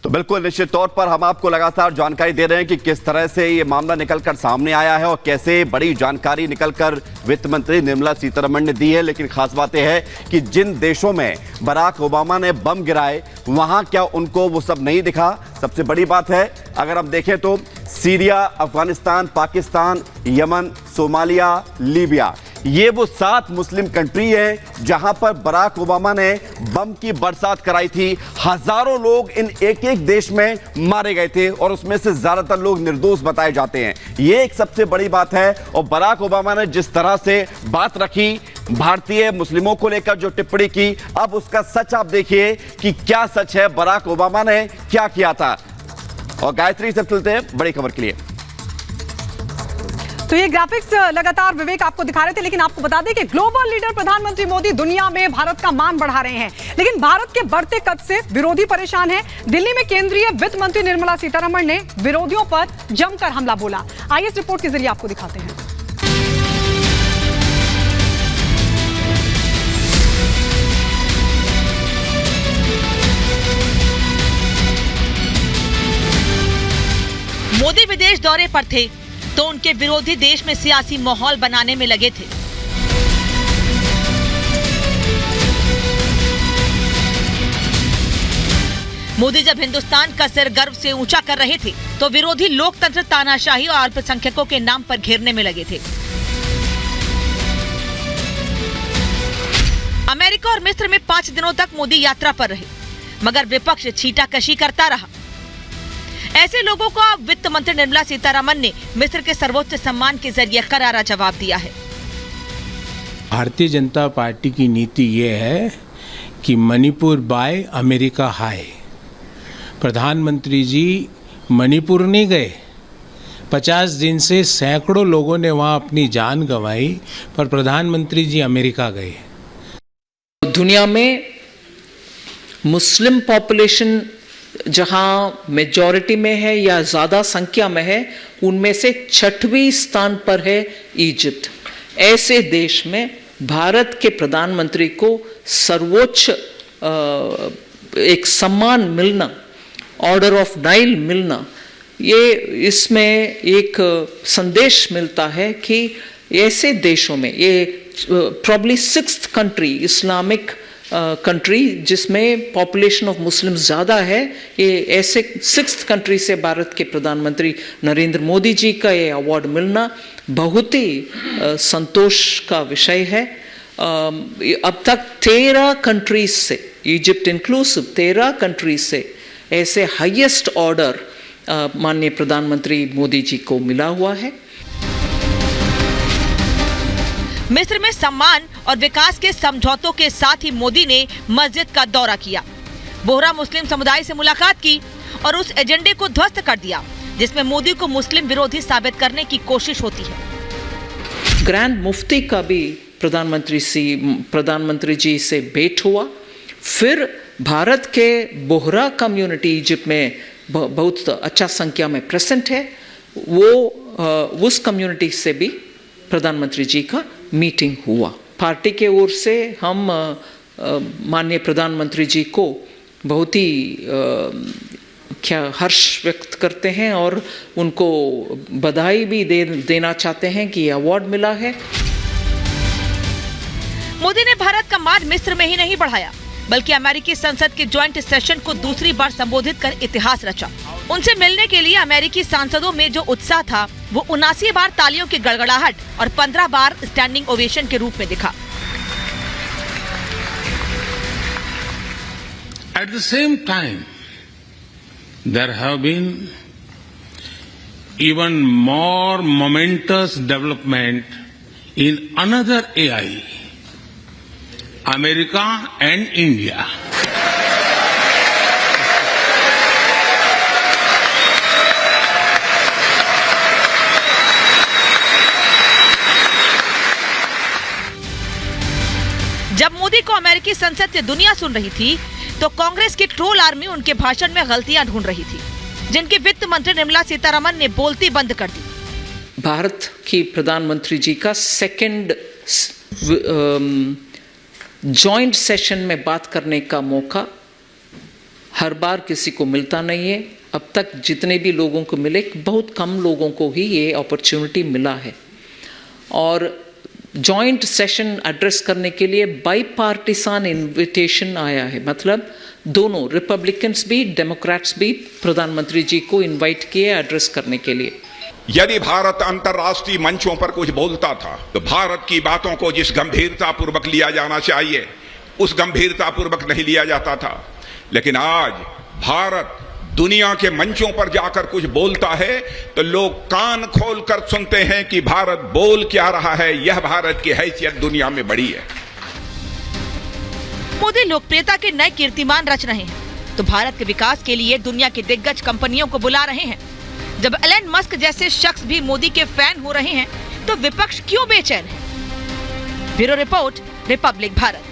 तो बिल्कुल निश्चित तौर पर हम आपको लगातार जानकारी दे रहे हैं कि किस तरह से ये मामला निकलकर सामने आया है और कैसे बड़ी जानकारी निकलकर वित्त मंत्री निर्मला सीतारमण ने दी है। लेकिन खास बात यह है कि जिन देशों में बराक ओबामा ने बम गिराए वहां क्या उनको वो सब नहीं दिखा। सबसे बड़ी बात है अगर हम देखें तो Syria, Afghanistan, Pakistan, Yemen, Somalia, Libya, ये वो 7 मुस्लिम कंट्री हैं जहां पर बराक ओबामा ने बम की बरसात कराई थी। हजारों लोग इन एक एक देश में मारे गए थे और उसमें से ज्यादातर लोग निर्दोष बताए जाते हैं। ये एक सबसे बड़ी बात है। और बराक ओबामा ने जिस तरह से बात रखी भारतीय मुस्लिमों को लेकर, जो टिप्पणी की, अब उसका सच आप देखिए कि क्या सच है, बराक ओबामा ने क्या किया था। और गायत्री से चलते हैं बड़ी खबर के लिए। तो ये ग्राफिक्स लगातार विवेक आपको दिखा रहे थे, लेकिन आपको बता दें कि ग्लोबल लीडर प्रधानमंत्री मोदी दुनिया में भारत का मान बढ़ा रहे हैं, लेकिन भारत के बढ़ते कद से विरोधी परेशान हैं। दिल्ली में केंद्रीय वित्त मंत्री निर्मला सीतारमण ने विरोधियों पर जमकर हमला बोला। आइए इस रिपोर्ट के जरिए आपको दिखाते हैं। मोदी विदेश दौरे पर थे तो उनके विरोधी देश में सियासी माहौल बनाने में लगे थे। मोदी जब हिंदुस्तान का सिर गर्व से ऊंचा कर रहे थे तो विरोधी लोकतंत्र, तानाशाही और अल्पसंख्यकों के नाम पर घेरने में लगे थे। अमेरिका और मिस्र में 5 दिनों तक मोदी यात्रा पर रहे, मगर विपक्ष छींटाकशी करता रहा। ऐसे लोगों को अब वित्त मंत्री निर्मला सीतारमण ने मिस्र के सर्वोच्च सम्मान के जरिए करारा जवाब दिया है। भारतीय जनता पार्टी की नीति ये है कि मणिपुर बाय अमेरिका हाय। प्रधानमंत्री जी मणिपुर नहीं गए, 50 दिन से सैकड़ों लोगों ने वहां अपनी जान गंवाई, पर प्रधानमंत्री जी अमेरिका गए। दुनिया में मुस्लिम पॉपुलेशन जहां मेजॉरिटी में है या ज़्यादा संख्या में है, उनमें से 6वें स्थान पर है इजिप्ट। ऐसे देश में भारत के प्रधानमंत्री को सर्वोच्च एक सम्मान मिलना, ऑर्डर ऑफ नाइल मिलना, ये इसमें एक संदेश मिलता है कि ऐसे देशों में, ये probably 6th country, Islamic country जिसमें पॉपुलेशन ऑफ मुस्लिम ज़्यादा है, ये ऐसे 6th कंट्री से भारत के प्रधानमंत्री नरेंद्र मोदी जी का ये अवार्ड मिलना बहुत ही संतोष का विषय है। अब तक 13 कंट्रीज से, इजिप्ट इंक्लूसिव 13 कंट्रीज से ऐसे हाईएस्ट ऑर्डर माननीय प्रधानमंत्री मोदी जी को मिला हुआ है। मिस्र में सम्मान और विकास के समझौतों के साथ ही मोदी ने मस्जिद का दौरा किया, बोहरा मुस्लिम समुदाय से मुलाकात की और उस एजेंडे को ध्वस्त कर दिया जिसमें मोदी को मुस्लिम विरोधी साबित करने की कोशिश होती है। ग्रैंड मुफ्ती का भी प्रधानमंत्री जी से भेंट हुआ। फिर भारत के बोहरा कम्युनिटी इजिप्ट में बहुत अच्छा संख्या में प्रेजेंट है, वो उस कम्युनिटी से भी प्रधानमंत्री जी का मीटिंग हुआ। पार्टी के ओर से हम माननीय प्रधानमंत्री जी को बहुत ही हर्ष व्यक्त करते हैं और उनको बधाई भी देना चाहते हैं कि अवार्ड मिला है। मोदी ने भारत का मान मिस्र में ही नहीं बढ़ाया, बल्कि अमेरिकी संसद के ज्वाइंट सेशन को दूसरी बार संबोधित कर इतिहास रचा। उनसे मिलने के लिए अमेरिकी सांसदों में जो उत्साह था वो 79 बार तालियों की गड़गड़ाहट और 15 बार स्टैंडिंग ओवेशन के रूप में दिखा। At the same time, there have been even more momentous development in another AI, America and India. जब मोदी को अमेरिकी संसद से दुनिया सुन रही थी तो कांग्रेस की ट्रोल आर्मी उनके भाषण में गलतियां ढूंढ रही थी, जिनकी वित्त मंत्री निर्मला सीतारमण ने बोलती बंद कर दी। भारत की प्रधानमंत्री जी का सेकंड जॉइंट सेशन में बात करने का मौका हर बार किसी को मिलता नहीं है। अब तक जितने भी लोगों को मिले, बहुत कम लोगों को ही ये अपॉर्चुनिटी मिला है। और जॉइंट सेशन एड्रेस करने के लिए बाईपार्टिसान इनविटेशन आया है, मतलब दोनों रिपब्लिकन्स भी डेमोक्रेट्स भी प्रधानमंत्री जी को इनवाइट किए एड्रेस करने के लिए। यदि भारत अंतर्राष्ट्रीय मंचों पर कुछ बोलता था तो भारत की बातों को जिस गंभीरतापूर्वक लिया जाना चाहिए उस गंभीरतापूर्वक नहीं लिया जाता था। लेकिन आज भारत दुनिया के मंचों पर जाकर कुछ बोलता है तो लोग कान खोलकर सुनते हैं कि भारत बोल क्या रहा है, यह भारत की हैसियत दुनिया में बड़ी है। मोदी लोकप्रियता के नए कीर्तिमान रच रहे हैं तो भारत के विकास के लिए दुनिया की दिग्गज कंपनियों को बुला रहे हैं। जब एलन मस्क जैसे शख्स भी मोदी के फैन हो रहे हैं तो विपक्ष क्यों बेचैन है? Bureau report, Republic Bharat.